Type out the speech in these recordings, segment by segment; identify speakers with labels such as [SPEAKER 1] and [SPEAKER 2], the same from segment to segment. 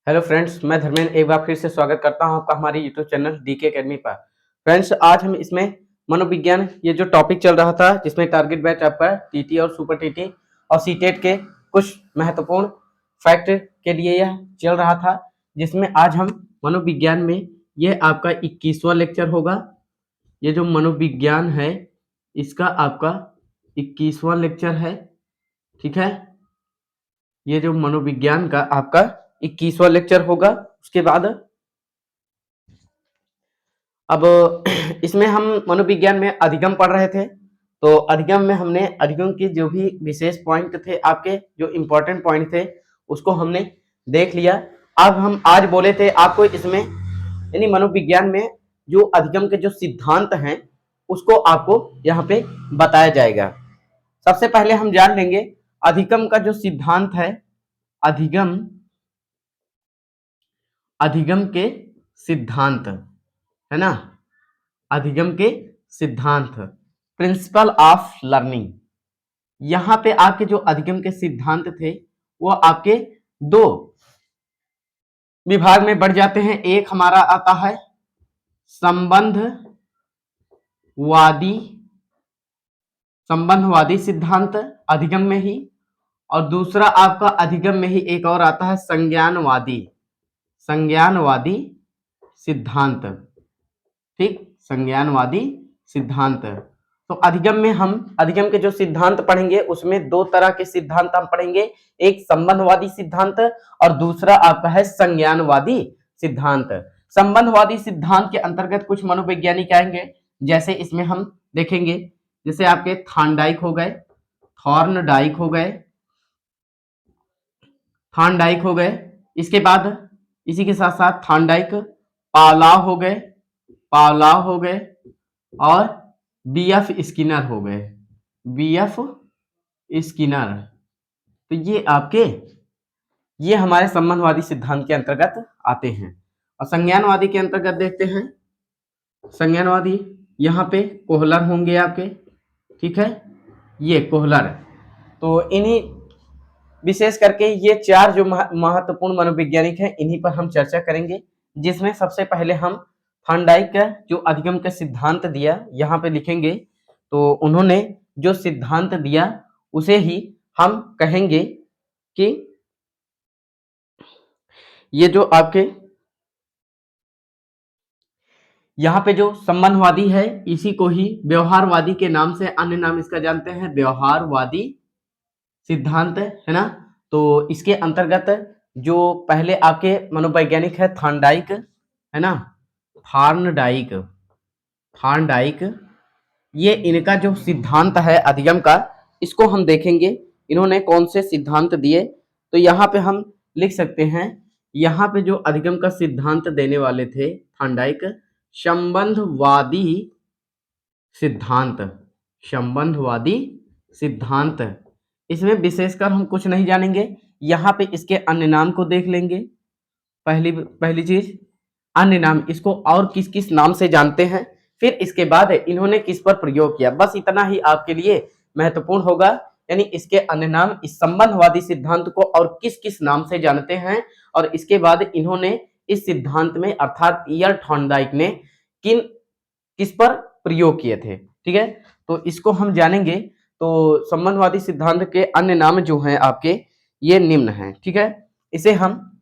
[SPEAKER 1] Hello friends, मैं धर्मेंद्र एक बार फिर से स्वागत करता हूं आपका हमारे यूट्यूब चैनल डीके एकेडमी पर। फ्रेंड्स, आज हम इसमें मनोविज्ञान ये जो टॉपिक चल रहा था जिसमें टारगेट बैच आपका टीटी और सुपर टीटी और सीटेट के कुछ महत्वपूर्ण फैक्ट के लिए यह चल रहा था, जिसमें आज हम मनोविज्ञान में ये आपका 21वां लेक्चर होगा। ये जो मनोविज्ञान है इसका आपका 21वां लेक्चर है। ठीक है, ये जो मनोविज्ञान का आपका 21वां लेक्चर होगा। उसके बाद अब इसमें हम मनोविज्ञान में अधिगम पढ़ रहे थे, तो अधिगम में हमने अधिगम के जो भी विशेष पॉइंट थे, आपके जो इम्पोर्टेंट पॉइंट थे उसको हमने देख लिया। अब हम आज बोले थे आपको इसमें यानी मनोविज्ञान में जो अधिगम के जो सिद्धांत हैं उसको आपको यहाँ पे बताया जाएगा। सबसे पहले हम जान लेंगे अधिगम का जो सिद्धांत है, अधिगम अधिगम के सिद्धांत है ना, अधिगम के सिद्धांत, प्रिंसिपल ऑफ लर्निंग। यहां पे आपके जो अधिगम के सिद्धांत थे वो आपके दो विभाग में बढ़ जाते हैं। एक हमारा आता है संबंधवादी सिद्धांत अधिगम में ही, और दूसरा आपका अधिगम में ही एक और आता है संज्ञानवादी सिद्धांत। ठीक, संज्ञानवादी सिद्धांत। तो अधिगम में हम अधिगम के जो सिद्धांत पढ़ेंगे उसमें दो तरह के सिद्धांत हम पढ़ेंगे, एक संबंधवादी सिद्धांत और दूसरा आपका है संज्ञानवादी सिद्धांत। संबंधवादी सिद्धांत के अंतर्गत कुछ मनोवैज्ञानिक आएंगे, जैसे इसमें हम देखेंगे जैसे आपके थॉर्नडाइक हो गए, इसके बाद इसी के साथ साथ थॉर्नडाइक, पावलॉव हो गए और बीएफ स्किनर हो गए। तो ये हमारे संबंधवादी सिद्धांत के अंतर्गत आते हैं। और संज्ञानवादी के अंतर्गत देखते हैं, संज्ञानवादी यहाँ पे कोहलर होंगे आपके। ठीक है, ये कोहलर। तो इन्हीं विशेष करके ये चार जो महत्वपूर्ण मनोवैज्ञानिक हैं इन्हीं पर हम चर्चा करेंगे, जिसमें सबसे पहले हम थॉर्नडाइक का जो अधिगम का सिद्धांत दिया यहाँ पे लिखेंगे। तो उन्होंने जो सिद्धांत दिया उसे ही हम कहेंगे कि ये जो आपके यहाँ पे जो संबंधवादी है इसी को ही व्यवहारवादी के नाम से अन्य नाम इसका जानते हैं, व्यवहारवादी सिद्धांत है ना। तो इसके अंतर्गत जो पहले आपके मनोवैज्ञानिक है थॉर्नडाइक है ना, थॉर्नडाइक, ये इनका जो सिद्धांत है अधिगम का इसको हम देखेंगे इन्होंने कौन से सिद्धांत दिए। तो यहाँ पे हम लिख सकते हैं, यहाँ पे जो अधिगम का सिद्धांत देने वाले थे थॉर्नडाइक, संबंधवादी सिद्धांत। इसमें विशेषकर हम कुछ नहीं जानेंगे, यहाँ पे इसके अन्य नाम को देख लेंगे। पहली चीज अन्य नाम, इसको और किस किस नाम से जानते हैं, फिर इसके बाद इन्होंने किस पर प्रयोग किया, बस इतना ही आपके लिए महत्वपूर्ण होगा। यानी इसके अन्य नाम, इस संबंधवादी सिद्धांत को और किस किस नाम से जानते हैं, और इसके बाद इन्होंने इस सिद्धांत में अर्थात ईयर थॉर्नडाइक ने किस पर प्रयोग किए थे। ठीक है, तो इसको हम जानेंगे। तो संबंधवादी सिद्धांत के अन्य नाम जो हैं आपके ये निम्न हैं। ठीक है, इसे हम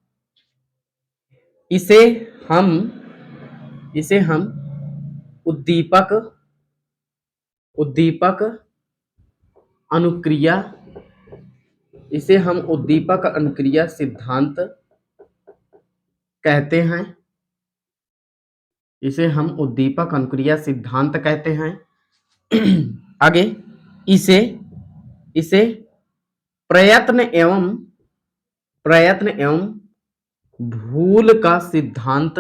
[SPEAKER 1] उद्दीपक अनुक्रिया, सिद्धांत कहते हैं। इसे हम उद्दीपक अनुक्रिया सिद्धांत कहते हैं। आगे इसे प्रयत्न एवं भूल का सिद्धांत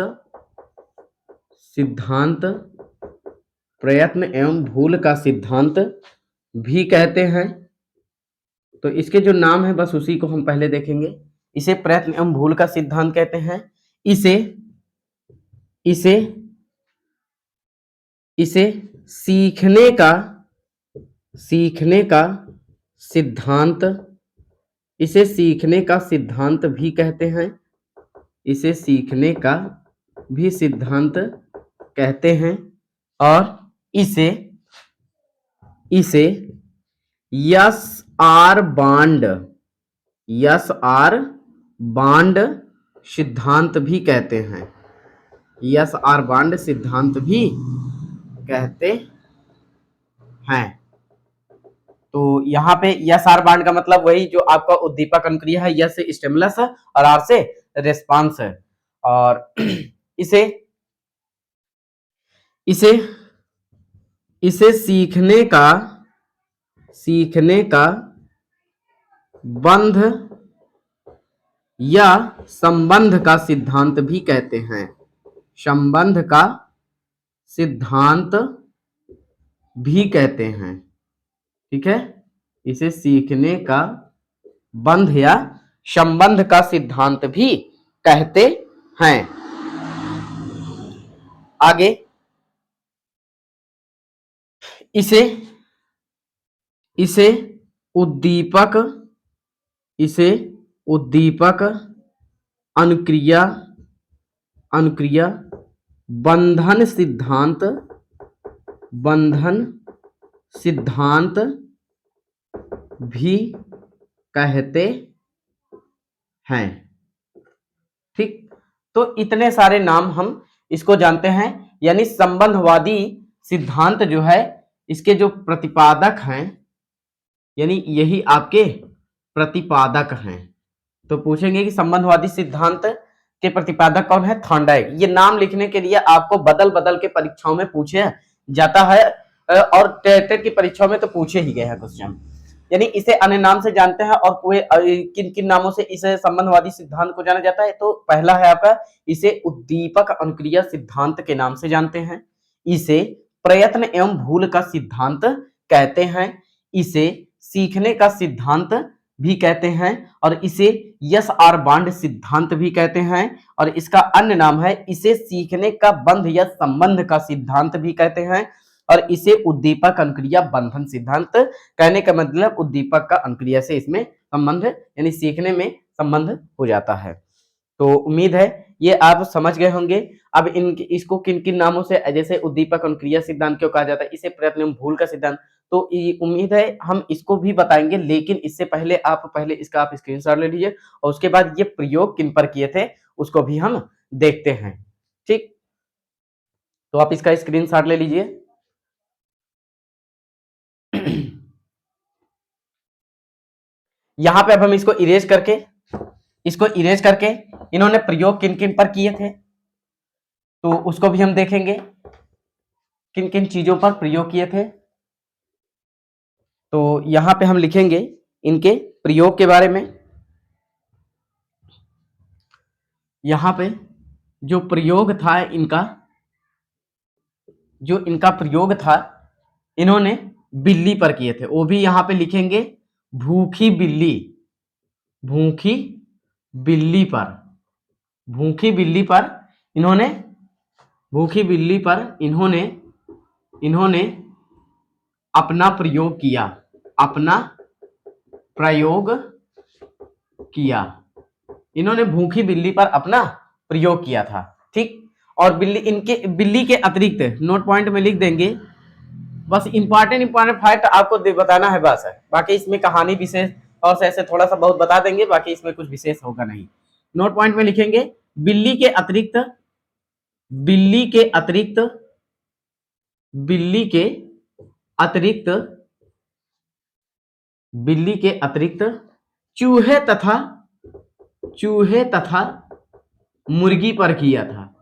[SPEAKER 1] भी कहते हैं। तो इसके जो नाम है बस उसी को हम पहले देखेंगे। इसे प्रयत्न एवं भूल का सिद्धांत कहते हैं। इसे सीखने का सिद्धांत भी कहते हैं। इसे सीखने का भी सिद्धांत कहते हैं और इसे इसे यस आर बांड सिद्धांत भी कहते हैं। यस आर बांड सिद्धांत भी कहते हैं। तो यहाँ पे यस आर बांड का मतलब वही जो आपका उद्दीपक अनुक्रिया है, यस से स्टिमुलस और आर से रेस्पॉन्स है। और इसे इसे इसे सीखने का बंध या संबंध का सिद्धांत भी कहते हैं। संबंध का सिद्धांत भी कहते हैं। ठीक है, इसे सीखने का बंध या संबंध का सिद्धांत भी कहते हैं। आगे इसे उद्दीपक अनुक्रिया बंधन सिद्धांत भी कहते हैं। ठीक, तो इतने सारे नाम हम इसको जानते हैं। यानी संबंधवादी सिद्धांत जो है, इसके जो प्रतिपादक हैं, यानी यही आपके प्रतिपादक हैं। तो पूछेंगे कि संबंधवादी सिद्धांत के प्रतिपादक कौन है? थॉर्नडाइक। ये नाम लिखने के लिए आपको बदल बदल के परीक्षाओं में पूछे जाता है और टेट की परीक्षाओं में तो पूछे ही गए हैं क्वेश्चन। यानी इसे अन्य नाम से जानते हैं और कोई किन किन नामों से इस संबंधवादी सिद्धांत को जाना जाता है? तो पहला है आपका, इसे उद्दीपक अनुक्रिया सिद्धांत के नाम से जानते हैं। इसे प्रयत्न एवं भूल का सिद्धांत कहते हैं। इसे सीखने का सिद्धांत भी कहते हैं और इसे यस आर बांड सिद्धांत भी कहते हैं। और इसका अन्य नाम है, इसे सीखने का बंध या संबंध का सिद्धांत भी कहते हैं। और इसे उद्दीपक अनुक्रिया बंधन सिद्धांत, कहने का मतलब उद्दीपक का अनुक्रिया से इसमें संबंध यानी सीखने में संबंध हो जाता है। तो उम्मीद है ये आप समझ गए होंगे। अब इसको किन किन नामों से, जैसे उद्दीपक अनुक्रिया सिद्धांत क्यों कहा जाता है, इसे प्रयत्न एवं भूल का सिद्धांत, तो उम्मीद है हम इसको भी बताएंगे। लेकिन इससे पहले इसका आप स्क्रीनशॉट ले लीजिए और उसके बाद ये प्रयोग किन पर किए थे उसको भी हम देखते हैं। ठीक, तो आप इसका स्क्रीनशॉट ले लीजिए। यहां पे अब हम इसको इरेज करके इन्होंने प्रयोग किन किन पर किए थे तो उसको भी हम देखेंगे, किन किन चीजों पर प्रयोग किए थे। तो यहां पे हम लिखेंगे इनके प्रयोग के बारे में। यहां पे जो प्रयोग था इनका प्रयोग था, इन्होंने बिल्ली पर किए थे। वो भी यहां पे लिखेंगे भूखी बिल्ली पर इन्होंने अपना प्रयोग किया। इन्होंने भूखी बिल्ली पर अपना प्रयोग किया था। ठीक, और बिल्ली के अतिरिक्त नोट पॉइंट में लिख देंगे, बस इंपॉर्टेंट फैक्ट आपको बताना है बस है। बाकी इसमें कहानी विशेष और से ऐसे थोड़ा सा बहुत बता देंगे, बाकी इसमें कुछ विशेष होगा नहीं। नोट पॉइंट में लिखेंगे बिल्ली के अतिरिक्त चूहे तथा मुर्गी पर किया था।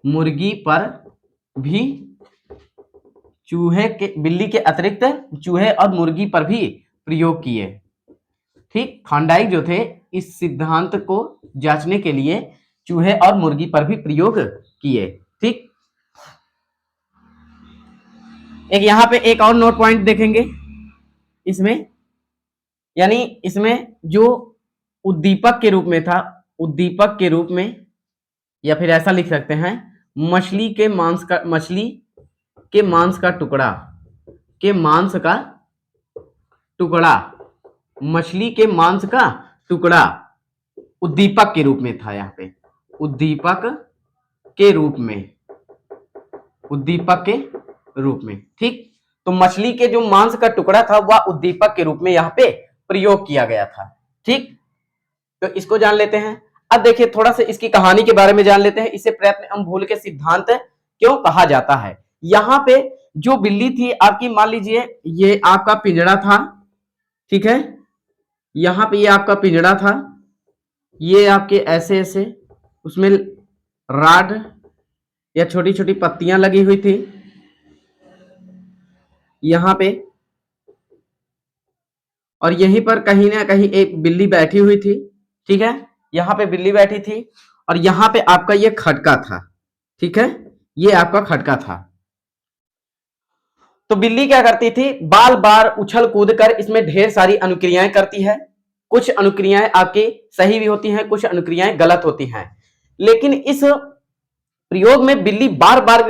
[SPEAKER 1] मुर्गी पर भी बिल्ली के अतिरिक्त चूहे और मुर्गी पर भी प्रयोग किए। ठीक, थॉर्नडाइक जो थे इस सिद्धांत को जांचने के लिए चूहे और मुर्गी पर भी प्रयोग किए। ठीक, एक यहां पे एक और नोट पॉइंट देखेंगे इसमें, यानी इसमें जो उद्दीपक के रूप में या फिर ऐसा लिख सकते हैं, मछली के मांस का टुकड़ा उद्दीपक के रूप में था यहाँ पे। उद्दीपक के रूप में, उद्दीपक के रूप में। ठीक, तो मछली के जो मांस का टुकड़ा था वह उद्दीपक के रूप में यहाँ पे प्रयोग किया गया था। ठीक, तो इसको जान लेते हैं। अब देखिए थोड़ा सा इसकी कहानी के बारे में जान लेते हैं। इसे प्रयत्न एवं भूल के सिद्धांत क्यों कहा जाता है। यहाँ पे जो बिल्ली थी आपकी, मान लीजिए ये आपका पिंजड़ा था, ठीक है, यहाँ पे ये आपका पिंजड़ा था, ये आपके ऐसे ऐसे उसमें राड या छोटी छोटी पत्तियां लगी हुई थी यहाँ पे, और यहीं पर कहीं ना कहीं एक बिल्ली बैठी हुई थी। ठीक है, यहाँ पे बिल्ली बैठी थी और यहाँ पे आपका ये खटका था। ठीक है, ये आपका खटका था। तो बिल्ली क्या करती थी, बार बार उछल कूद कर इसमें ढेर सारी अनुक्रियाएं करती है। कुछ अनुक्रियाएं आपकी सही भी होती हैं, कुछ अनुक्रियाएं गलत होती हैं। लेकिन इस प्रयोग में बिल्ली बार बार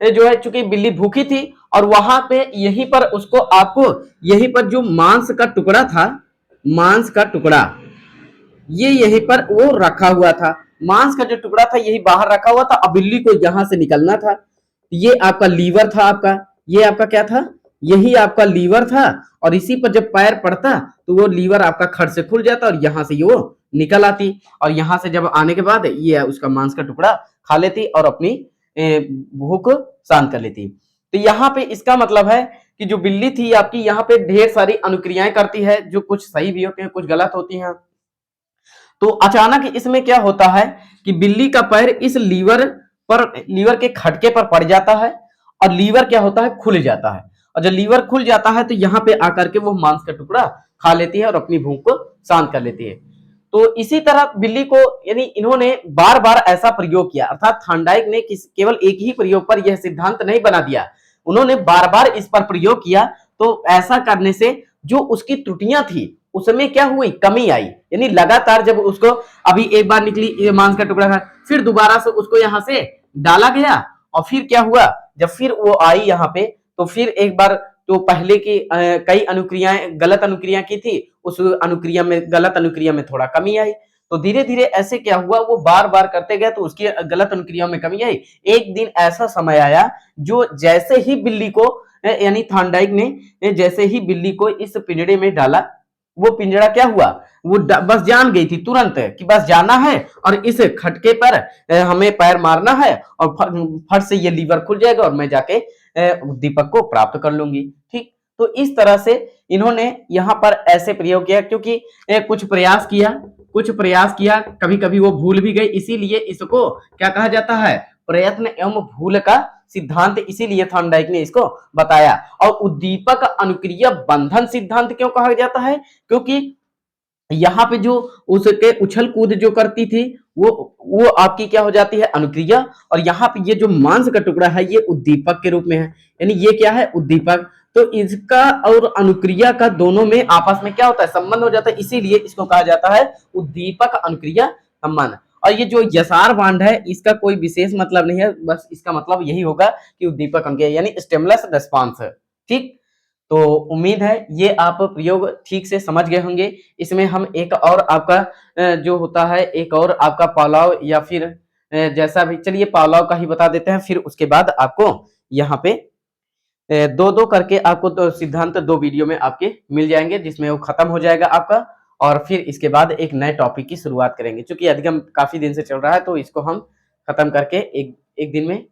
[SPEAKER 1] जो है, चूंकि बिल्ली भूखी थी और वहां पे यहीं पर उसको आपको यहीं पर जो मांस का टुकड़ा था, मांस का टुकड़ा ये यहीं पर वो रखा हुआ था, मांस का जो टुकड़ा था यही बाहर रखा हुआ था। अब बिल्ली को यहां से निकलना था। ये आपका लीवर था, आपका ये आपका क्या था, यही आपका लीवर था। और इसी पर जब पैर पड़ता तो वो लीवर आपका खट से खुल जाता और यहां से वो निकल आती, और यहां से जब आने के बाद ये उसका मांस का टुकड़ा खा लेती और अपनी भूख शांत कर लेती। तो यहाँ पे इसका मतलब है कि जो बिल्ली थी आपकी, यहाँ पे ढेर सारी अनुक्रियाएं करती है, जो कुछ सही भी होती हैं, कुछ गलत होती हैं। तो अचानक इसमें क्या होता है कि बिल्ली का पैर इस लीवर के खटके पर पड़ जाता है और लीवर क्या होता है, खुल जाता है। और जब लीवर खुल जाता है तो यहाँ पे आकर के वो मांस का टुकड़ा खा लेती है और अपनी भूख को शांत कर लेती है। तो इसी तरह बिल्ली को, यानी इन्होंने बार बार ऐसा प्रयोग किया, अर्थात थॉर्नडाइक ने केवल एक ही प्रयोग पर यह सिद्धांत नहीं बना दिया, उन्होंने बार बार इस पर प्रयोग किया। तो ऐसा करने से जो उसकी त्रुटियां थी उसमें क्या हुई, कमी आई। यानी लगातार जब उसको अभी एक बार निकली मांस का टुकड़ा था, फिर दोबारा से उसको यहां से डाला गया और फिर क्या हुआ, जब फिर वो आई यहाँ पे तो फिर एक बार तो पहले की कई अनुक्रियाएं गलत अनुक्रिया की थी, उस अनुक्रिया में गलत अनुक्रिया में थोड़ा कमी आई। तो धीरे धीरे ऐसे क्या हुआ, वो बार बार करते गए तो उसकी गलत अनुक्रिया में कमी आई। एक दिन ऐसा समय आया जो जैसे ही बिल्ली को यानी थॉर्नडाइक ने जैसे ही बिल्ली को इस पिंजड़े में डाला, वो पिंजड़ा क्या हुआ, वो बस जान गई थी तुरंत कि बस जाना है और इस खटके पर हमें पैर मारना है और फट से ये लीवर खुल जाएगा और मैं जाके दीपक को प्राप्त कर लूंगी। ठीक, तो इस तरह से इन्होंने यहाँ पर ऐसे प्रयोग किया, क्योंकि कुछ प्रयास किया, कभी कभी वो भूल भी गई, इसीलिए इसको क्या कहा जाता है, प्रयत्न एवं भूल का सिद्धांत, इसीलिए थॉर्नडाइक ने इसको बताया। और उद्दीपक अनुक्रिया बंधन सिद्धांत क्यों कहा जाता है, क्योंकि यहाँ पे जो उसके उछल कूद जो करती थी वो आपकी क्या हो जाती है, अनुक्रिया। और यहाँ पे ये जो मांस का टुकड़ा है ये उद्दीपक के रूप में है, यानी ये क्या है, उद्दीपक। तो इसका और अनुक्रिया का दोनों में आपस में क्या होता है, संबंध हो जाता है, इसीलिए इसको कहा जाता है उद्दीपक अनुक्रिया संबंध। और ये जो यसार बांड है इसका कोई विशेष मतलब नहीं है, बस इसका मतलब यही होगा कि उद्दीपक अनुक्रिया यानी स्टिमुलस रिस्पांस। ठीक, तो उम्मीद है ये आप प्रयोग ठीक से समझ गए होंगे। इसमें हम एक और आपका जो होता है, एक और आपका पालाव या फिर जैसा भी, चलिए पालाव का ही बता देते हैं, फिर उसके बाद आपको यहाँ पे दो दो करके आपको तो सिद्धांत दो वीडियो में आपके मिल जाएंगे, जिसमें वो खत्म हो जाएगा आपका। और फिर इसके बाद एक नए टॉपिक की शुरुआत करेंगे, क्योंकि अधिगम काफी दिन से चल रहा है तो इसको हम खत्म करके एक दिन में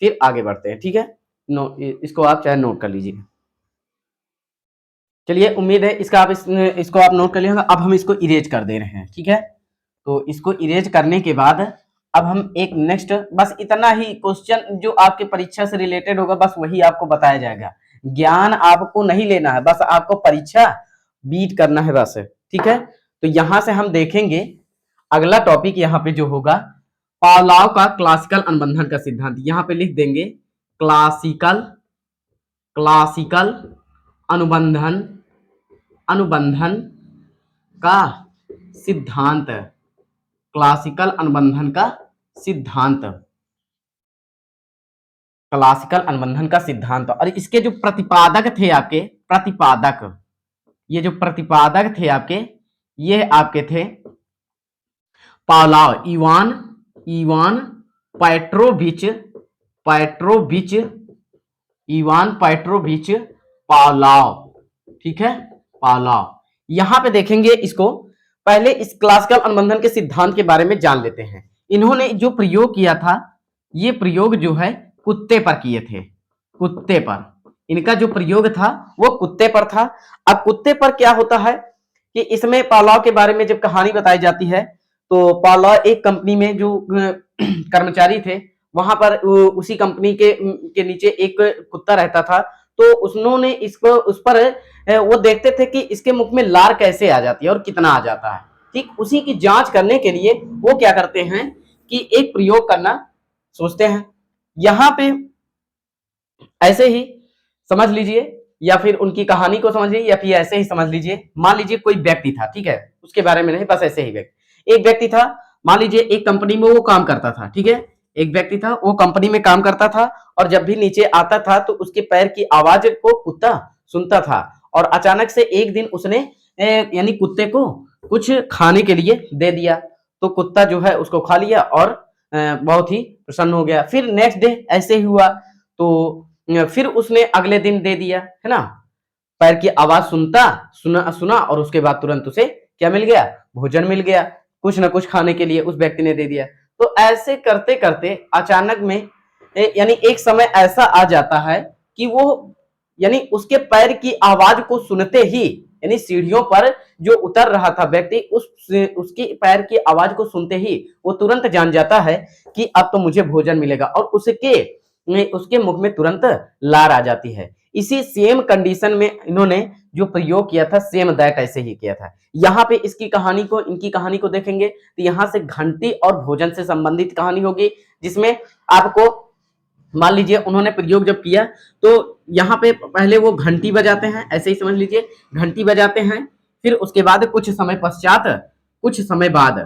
[SPEAKER 1] फिर आगे बढ़ते हैं। ठीक है, इसको आप चाहे नोट कर लीजिए। चलिए, उम्मीद है इसको आप नोट कर लिया होगा। अब हम इसको इरेज कर दे रहे हैं। ठीक है, तो इसको इरेज करने के बाद अब हम एक नेक्स्ट, बस इतना ही क्वेश्चन जो आपके परीक्षा से रिलेटेड होगा बस वही आपको बताया जाएगा। ज्ञान आपको नहीं लेना है, बस आपको परीक्षा बीट करना है बस। ठीक है, तो यहां से हम देखेंगे अगला टॉपिक यहाँ पे जो होगा, पावलोव का क्लासिकल अनुबंधन का सिद्धांत। यहाँ पे लिख देंगे क्लासिकल अनुबंधन अनुबंधन का सिद्धांत, क्लासिकल अनुबंधन का सिद्धांत, क्लासिकल अनुबंधन का सिद्धांत। और इसके जो प्रतिपादक थे आपके, ये जो प्रतिपादक थे आपके, ये आपके थे Pavlov, Ivan Ivan Petrovich Petrovich Ivan Petrovich Pavlov, ठीक है, पावलोव। यहां पे देखेंगे इसको, पहले इस क्लासिकल अनुबंधन के सिद्धांत के बारे में जान लेते हैं। इन्होंने जो प्रयोग किया था, ये प्रयोग जो है कुत्ते पर किए थे, कुत्ते पर। इनका जो प्रयोग था वो कुत्ते पर था। अब कुत्ते पर क्या होता है कि इसमें पावलोव के बारे में जब कहानी बताई जाती है, तो पावलोव एक कंपनी में जो कर्मचारी थे, वहां पर उसी कंपनी के नीचे एक कुत्ता रहता था। तो उन्होंने इसको उस पर वो देखते थे कि इसके मुख में लार कैसे आ जाती है और कितना आ जाता है। ठीक उसी की जांच करने के लिए वो क्या करते हैं कि एक प्रयोग करना सोचते हैं। यहां पे ऐसे ही समझ लीजिए, या फिर उनकी कहानी को समझिए, या फिर ऐसे ही समझ लीजिए। मान लीजिए कोई व्यक्ति था, ठीक है, उसके बारे में नहीं, बस ऐसे ही व्यक्ति, एक व्यक्ति था, मान लीजिए एक कंपनी में वो काम करता था, ठीक है, एक व्यक्ति था, वो कंपनी में काम करता था, और जब भी नीचे आता था तो उसके पैर की आवाज को कुत्ता सुनता था। और अचानक से एक दिन उसने यानी कुत्ते को कुछ खाने के लिए दे दिया, तो कुत्ता जो है उसको खा लिया और बहुत ही प्रसन्न हो गया। फिर नेक्स्ट डे ऐसे ही हुआ, तो फिर उसने अगले दिन दे दिया, है ना, पैर की आवाज सुना सुना, और उसके बाद तुरंत उसे क्या मिल गया, भोजन मिल गया, कुछ ना कुछ खाने के लिए उस व्यक्ति ने दे दिया। तो ऐसे करते करते अचानक में यानी एक समय ऐसा आ जाता है कि वो यानी उसके पैर की आवाज को सुनते ही, यानी सीढ़ियों पर जो उतर रहा था व्यक्ति, उसकी पैर की आवाज को सुनते ही वो तुरंत जान जाता है कि अब तो मुझे भोजन मिलेगा, और उसके मुख में तुरंत लार आ जाती है। इसी सेम कंडीशन में इन्होंने जो प्रयोग किया था, सेम दैट ऐसे ही किया था। यहाँ पे इनकी कहानी को देखेंगे तो यहाँ से घंटी और भोजन से संबंधित कहानी होगी, जिसमें आपको मान लीजिए उन्होंने प्रयोग जब किया, तो यहाँ पे पहले वो घंटी बजाते हैं, ऐसे ही समझ लीजिए, घंटी बजाते हैं। फिर उसके बाद कुछ समय पश्चात, कुछ समय बाद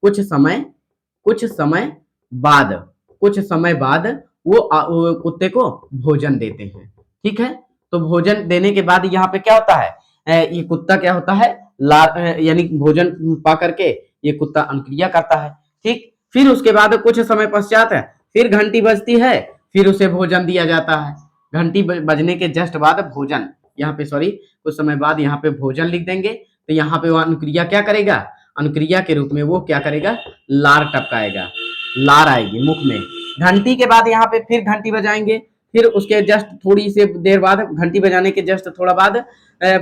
[SPEAKER 1] कुछ समय कुछ समय बाद कुछ समय बाद वो कुत्ते को भोजन देते हैं, ठीक है। तो भोजन देने के बाद यहाँ पे क्या होता है, ये कुत्ता क्या होता है, यानी भोजन पा करके ये कुत्ता अनुक्रिया करता है, ठीक। फिर उसके बाद कुछ समय पश्चात फिर घंटी बजती है, फिर उसे भोजन दिया जाता है। घंटी बजने के जस्ट बाद भोजन, यहाँ पे सॉरी, कुछ समय बाद यहाँ पे भोजन लिख देंगे, तो यहाँ पे वो अनुक्रिया क्या करेगा, अनुक्रिया के रूप में वो क्या करेगा, लार टपकाएगा, लार आएगी मुख में। घंटी के बाद यहाँ पे फिर घंटी बजाएंगे, फिर उसके जस्ट थोड़ी सी देर बाद, घंटी बजाने के जस्ट थोड़ा बाद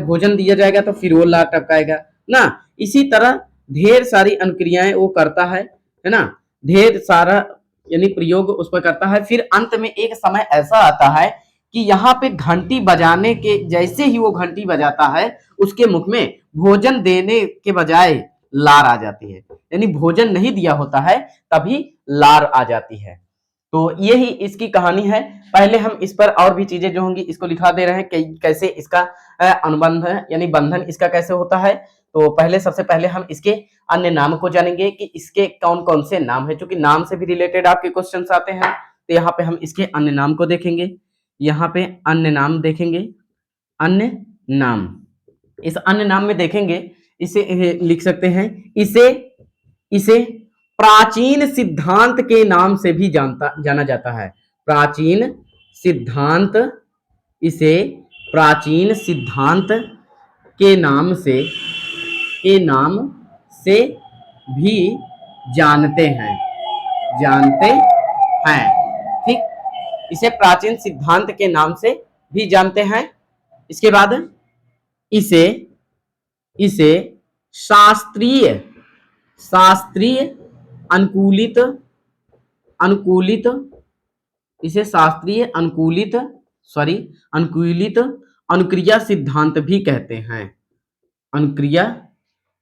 [SPEAKER 1] भोजन दिया जाएगा, तो फिर वो लार टपकाएगा ना। इसी तरह ढेर सारी अनुक्रियाएं वो करता है ना, ढेर सारा यानी प्रयोग उस पर करता है। फिर अंत में एक समय ऐसा आता है कि यहाँ पे घंटी बजाने के जैसे ही वो घंटी बजाता है, उसके मुख में भोजन देने के बजाय लार आ जाती है, यानी भोजन नहीं दिया होता है तभी लार आ जाती है। तो यही इसकी कहानी है। पहले हम इस पर और भी चीजें जो होंगी इसको लिखा दे रहे हैं कि कैसे इसका अनुबंध यानी बंधन इसका कैसे होता है। तो पहले सबसे पहले हम इसके अन्य नाम को जानेंगे कि इसके कौन कौन से नाम है, क्योंकि नाम से भी रिलेटेड आपके क्वेश्चन आते हैं। तो यहाँ पे हम इसके अन्य नाम को देखेंगे, यहाँ पे अन्य नाम देखेंगे, अन्य नाम। इस अन्य नाम में देखेंगे, इसे लिख सकते हैं, इसे इसे प्राचीन सिद्धांत के नाम से भी जाना जाता है। प्राचीन सिद्धांत, इसे प्राचीन सिद्धांत के नाम से भी जानते हैं, ठीक। इसे प्राचीन सिद्धांत के नाम से भी जानते हैं। इसके बाद इसे इसे शास्त्रीय शास्त्रीय अनुकूलित अनुकूलित इसे शास्त्रीय अनुकूलित अनुक्रिया सिद्धांत भी कहते हैं। अनुक्रिया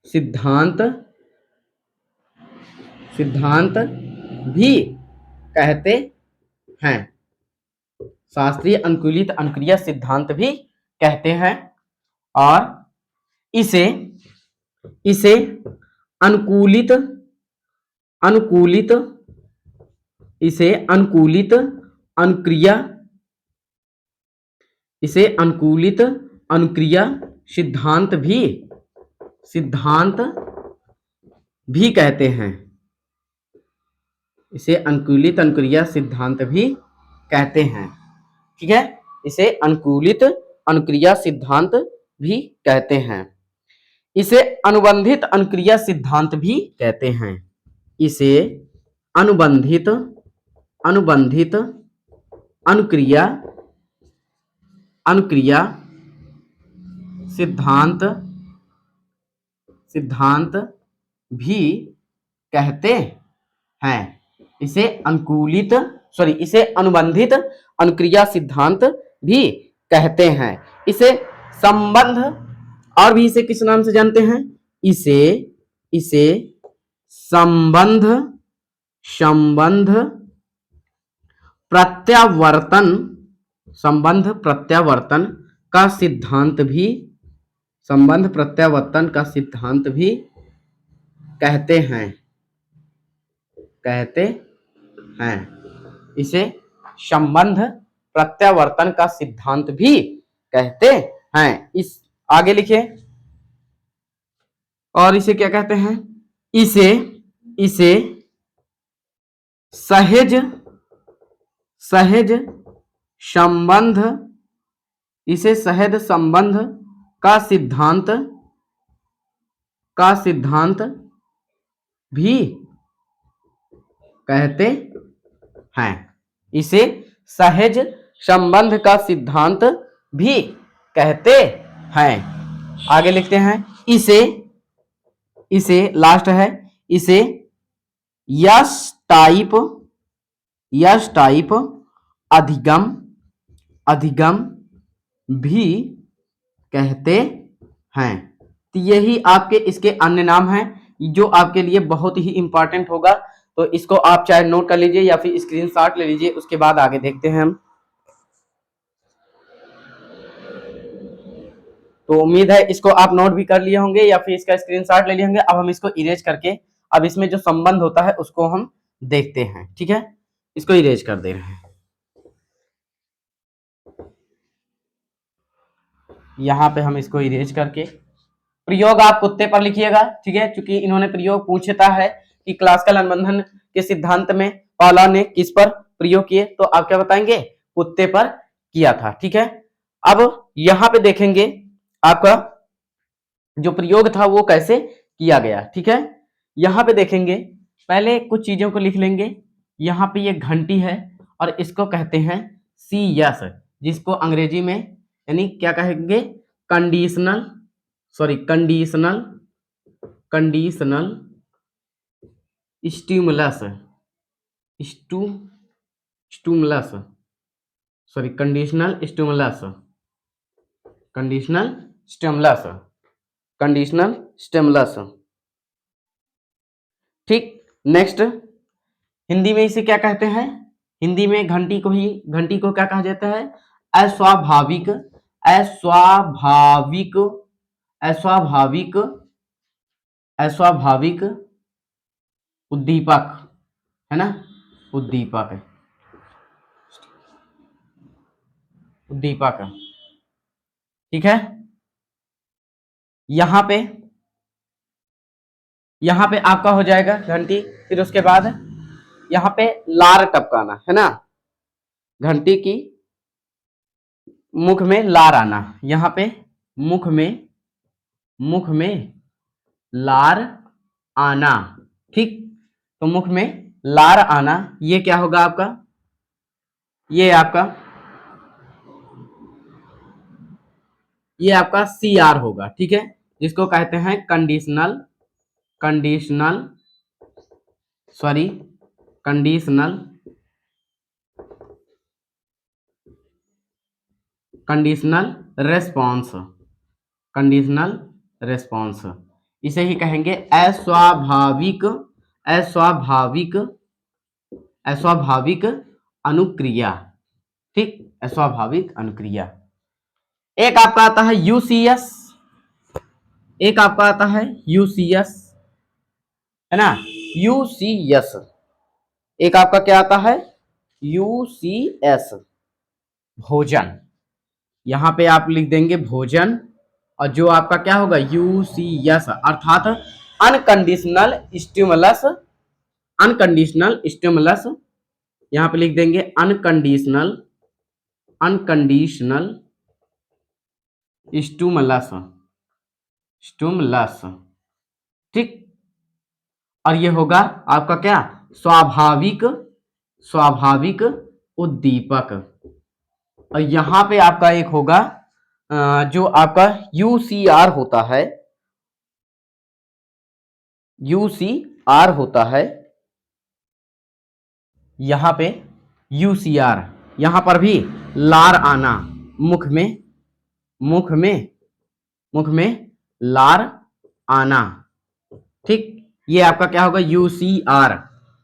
[SPEAKER 1] सिद्धांत भी कहते हैं, शास्त्रीय अनुकूलित अनुक्रिया सिद्धांत भी कहते हैं। और इसे इसे अनुकूलित अनुकूलित इसे अनुकूलित अनुक्रिया इसे अनुकूलित अनुक्रिया सिद्धांत भी कहते हैं। इसे अनुकूलित अनुक्रिया सिद्धांत भी कहते हैं। ठीक है, इसे अनुकूलित अनुक्रिया सिद्धांत भी कहते हैं। इसे अनुबंधित अनुक्रिया सिद्धांत भी कहते हैं। इसे अनुबंधित अनुबंधित अनुक्रिया अनुक्रिया सिद्धांत सिद्धांत भी कहते हैं। इसे इसे अनुबंधित अनुक्रिया सिद्धांत भी कहते हैं। इसे संबंध, और भी इसे किस नाम से जानते हैं? इसे संबंध प्रत्यावर्तन का सिद्धांत भी कहते हैं इसे संबंध प्रत्यावर्तन का सिद्धांत भी कहते हैं। इस आगे लिखिए, और इसे क्या कहते हैं? इसे सहज संबंध का सिद्धांत भी कहते हैं। इसे सहज संबंध का सिद्धांत भी कहते हैं। आगे लिखते हैं, इसे लास्ट है, इसे यस टाइप अधिगम भी कहते हैं। तो यही आपके इसके अन्य नाम हैं, जो आपके लिए बहुत ही इंपॉर्टेंट होगा। तो इसको आप चाहे नोट कर लीजिए या फिर स्क्रीनशॉट ले लीजिए, उसके बाद आगे देखते हैं हम। तो उम्मीद है इसको आप नोट भी कर लिए होंगे या फिर इसका स्क्रीनशॉट ले लिए होंगे। अब हम इसको इरेज करके, अब इसमें जो संबंध होता है उसको हम देखते हैं। ठीक है, इसको इरेज कर दे रहे हैं। यहां पे हम इसको इरेज करके, प्रयोग आप कुत्ते पर लिखिएगा। ठीक है, क्योंकि इन्होंने प्रयोग पूछता है कि क्लासिकल अनुबंधन के सिद्धांत में पाला ने किस पर प्रयोग किए, तो आप क्या बताएंगे? कुत्ते पर किया था। ठीक है, अब यहां पे देखेंगे आपका जो प्रयोग था वो कैसे किया गया। ठीक है, यहां पे देखेंगे, पहले कुछ चीजों को लिख लेंगे। यहां पे ये घंटी है और इसको कहते हैं CS, जिसको अंग्रेजी में यानी क्या कहेंगे? Conditional stimulus conditional stimulus. ठीक, नेक्स्ट, हिंदी में इसे क्या कहते हैं? हिंदी में घंटी को क्या कहा जाता है? अस्वाभाविक उद्दीपक, है ना? उद्दीपक। ठीक है, यहां पे आपका हो जाएगा घंटी। फिर उसके बाद यहां पे लार टपकाना, है ना? घंटी की मुख में लार आना, यहां पे मुख में लार आना। ठीक, तो मुख में लार आना, ये क्या होगा आपका? ये आपका CR होगा। ठीक है, जिसको कहते हैं कंडीशनल रेस्पॉन्स। इसे ही कहेंगे अस्वाभाविक अनुक्रिया। ठीक, अस्वाभाविक अनुक्रिया। एक आपका आता है UCS, है ना? UCS, एक आपका क्या आता है? UCS, भोजन। यहां पे आप लिख देंगे भोजन, और जो आपका क्या होगा? UCS अर्थात अनकंडीशनल स्टिमुलस अनकंडीशनल स्टिमुलस, यहां पे लिख देंगे अनकंडीशनल, अनकंडीशनल स्टिमुलस, स्टिमुलस, ठीक। और ये होगा आपका क्या, स्वाभाविक, स्वाभाविक उद्दीपक। और यहां पे आपका एक होगा जो आपका यूसीआर होता है, यूसीआर होता है, यहां पे यूसीआर, यहां पर भी लार आना, मुख में, मुख में, मुख में लार आना, ठीक। ये आपका क्या होगा, यूसीआर।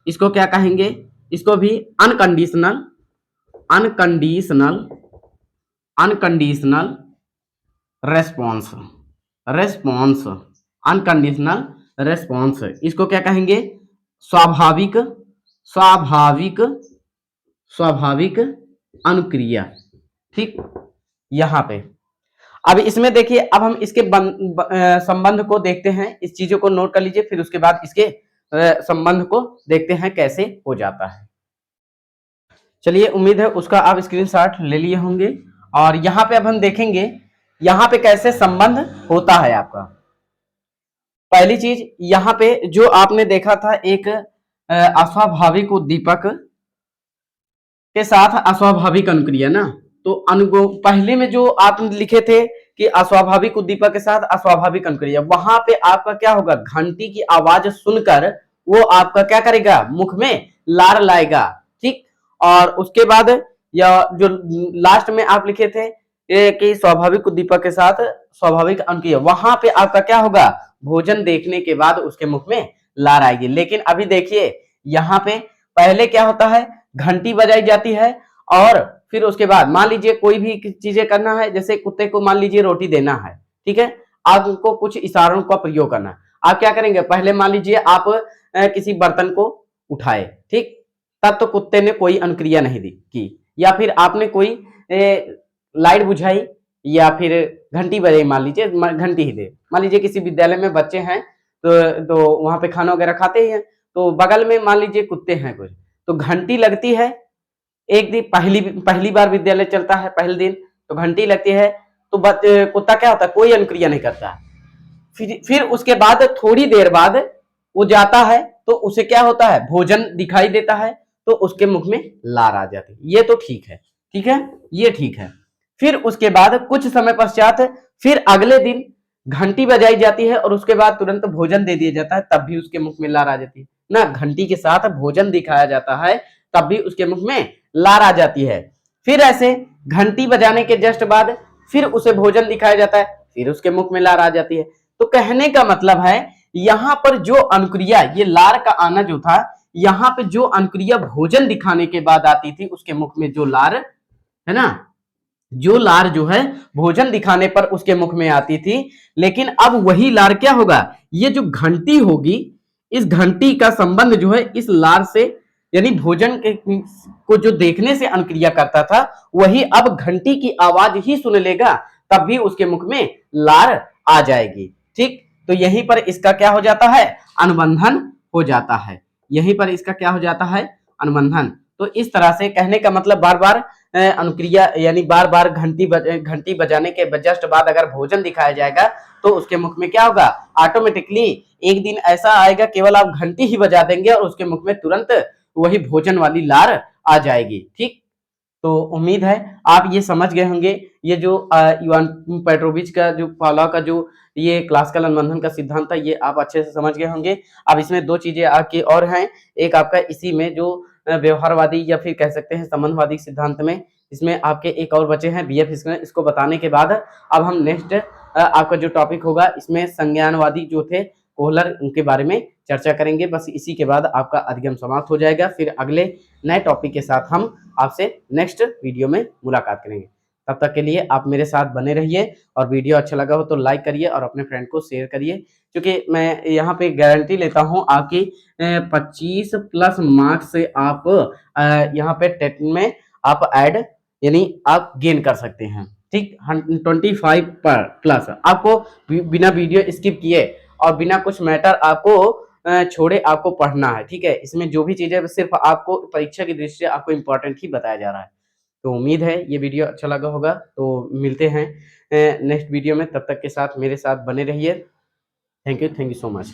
[SPEAKER 1] इसको क्या कहेंगे, इसको भी unconditional, unconditional, unconditional response, response, unconditional response, इसको क्या कहेंगे, स्वाभाविक, स्वाभाविक, स्वाभाविक अनुक्रिया, ठीक। यहां पे अब इसमें देखिए, अब हम इसके संबंध को देखते हैं, इस चीजों को नोट कर लीजिए, फिर उसके बाद इसके संबंध को देखते हैं कैसे हो जाता है। चलिए, उम्मीद है उसका आप स्क्रीनशॉट ले लिए होंगे। और यहां पे अब हम देखेंगे यहां पे कैसे संबंध होता है आपका। पहली चीज, यहां पे जो आपने देखा था एक अस्वाभाविक उद्दीपक के साथ अस्वाभाविक अनुक्रिया ना, तो पहले में जो आप लिखे थे कि अस्वाभाविक उद्दीपक के साथ अस्वाभाविक अनुक्रिया, वहां पे आपका क्या होगा, घंटी की आवाज सुनकर वो आपका क्या करेगा, मुख में लार लाएगा, ठीक। और उसके बाद या जो लास्ट में आप लिखे थे कि स्वाभाविक उद्दीपक के साथ स्वाभाविक अनुक्रिया, वहां पे आपका क्या होगा, भोजन देखने के बाद उसके मुख में लार आएगी। लेकिन अभी देखिए यहाँ पे पहले क्या होता है, घंटी बजाई जाती है और फिर उसके बाद मान लीजिए कोई भी चीजें करना है, जैसे कुत्ते को मान लीजिए रोटी देना है, ठीक है, आपको कुछ इशारों का प्रयोग करना है। आप क्या करेंगे, पहले मान लीजिए आप किसी बर्तन को उठाए, ठीक, तब तो कुत्ते ने कोई अनुक्रिया नहीं दी की, या फिर आपने कोई लाइट बुझाई या फिर घंटी बजाई, मान लीजिए घंटी ही दे, मान लीजिए किसी विद्यालय में बच्चे हैं तो वहां पे खाना वगैरह खाते ही हैं, तो बगल में मान लीजिए कुत्ते हैं कुछ, तो घंटी लगती है। एक दिन पहली बार विद्यालय चलता है, पहले दिन तो घंटी लगती है, तो कुत्ता क्या होता है, कोई अनुक्रिया नहीं करता। फिर उसके बाद थोड़ी देर बाद वो जाता है, तो उसे क्या होता है, भोजन दिखाई देता है, तो उसके मुख में लार आ जाती है। ये तो ठीक है, ठीक है, ये ठीक है। फिर उसके बाद कुछ समय पश्चात फिर अगले दिन घंटी बजाई जाती है और उसके बाद तुरंत भोजन दे दिया जाता है, तब भी उसके मुख में लार आ जाती है ना। घंटी के साथ भोजन दिखाया जाता है, तब भी उसके मुख में लार आ जाती है। फिर ऐसे घंटी बजाने के जस्ट बाद फिर उसे भोजन दिखाया जाता है, फिर उसके मुख में लार आ जाती है। तो कहने का मतलब है यहां पर जो अनुक्रिया, ये लार का आना जो था, यहां पे जो अनुक्रिया भोजन दिखाने के बाद आती थी, उसके मुख में जो लार है ना, जो लार जो है भोजन दिखाने पर उसके मुख में आती थी, लेकिन अब वही लार क्या होगा, ये जो घंटी होगी, इस घंटी का संबंध जो है इस लार से, यानी भोजन को जो देखने से अनुक्रिया करता था, वही अब घंटी की आवाज ही सुन लेगा, तब भी उसके मुख में लार आ जाएगी, ठीक। तो यहीं पर इसका क्या हो जाता है, अनुबंधन हो जाता है। यहीं पर इसका क्या हो जाता है, अनुबंधन। तो इस तरह से कहने का मतलब बार बार अनुक्रिया, यानी बार बार घंटी बजाने के जस्ट बाद अगर भोजन दिखाया जाएगा, तो उसके मुख में क्या होगा, ऑटोमेटिकली एक दिन ऐसा आएगा केवल आप घंटी ही बजा देंगे और उसके मुख में तुरंत वही भोजन वाली लार आ जाएगी, ठीक। तो उम्मीद है आप ये समझ गए होंगे, ये जो इवान पेट्रोविच का जो पावलोव का जो ये क्लासिकल अनुबंधन का सिद्धांत था, ये आप अच्छे से समझ गए होंगे। अब इसमें दो चीजें आपकी और हैं, एक आपका इसी में जो व्यवहारवादी या फिर कह सकते हैं संबंधवादी सिद्धांत में, इसमें आपके एक और बचे हैं बीएफ। इसको बताने के बाद अब हम नेक्स्ट आपका जो टॉपिक होगा, इसमें संज्ञानवादी जो थे कोहलर, उनके बारे में चर्चा करेंगे। बस इसी के बाद आपका अधिगम समाप्त हो जाएगा। फिर अगले नए टॉपिक के साथ हम आपसे नेक्स्ट वीडियो में मुलाकात करेंगे। तब तक के लिए आप मेरे साथ बने रहिए, और वीडियो अच्छा लगा हो तो लाइक करिए और अपने फ्रेंड को शेयर करिए, क्योंकि मैं यहाँ पे गारंटी लेता हूँ आपकी 25 प्लस मार्क्स से आप यहाँ पे टेट में आप ऐड यानी आप गेन कर सकते हैं, ठीक। 25 पर प्लस आपको बिना वीडियो स्किप किए और बिना कुछ मैटर आपको छोड़े आपको पढ़ना है, ठीक है? इसमें जो भी चीज़ें सिर्फ़ आपको परीक्षा की दृष्टि से आपको इम्पोर्टेंट ही बताया जा रहा है। तो उम्मीद है ये वीडियो अच्छा लगा होगा, तो मिलते हैं नेक्स्ट वीडियो में, तब तक के साथ मेरे साथ बने रहिए। Thank you so much.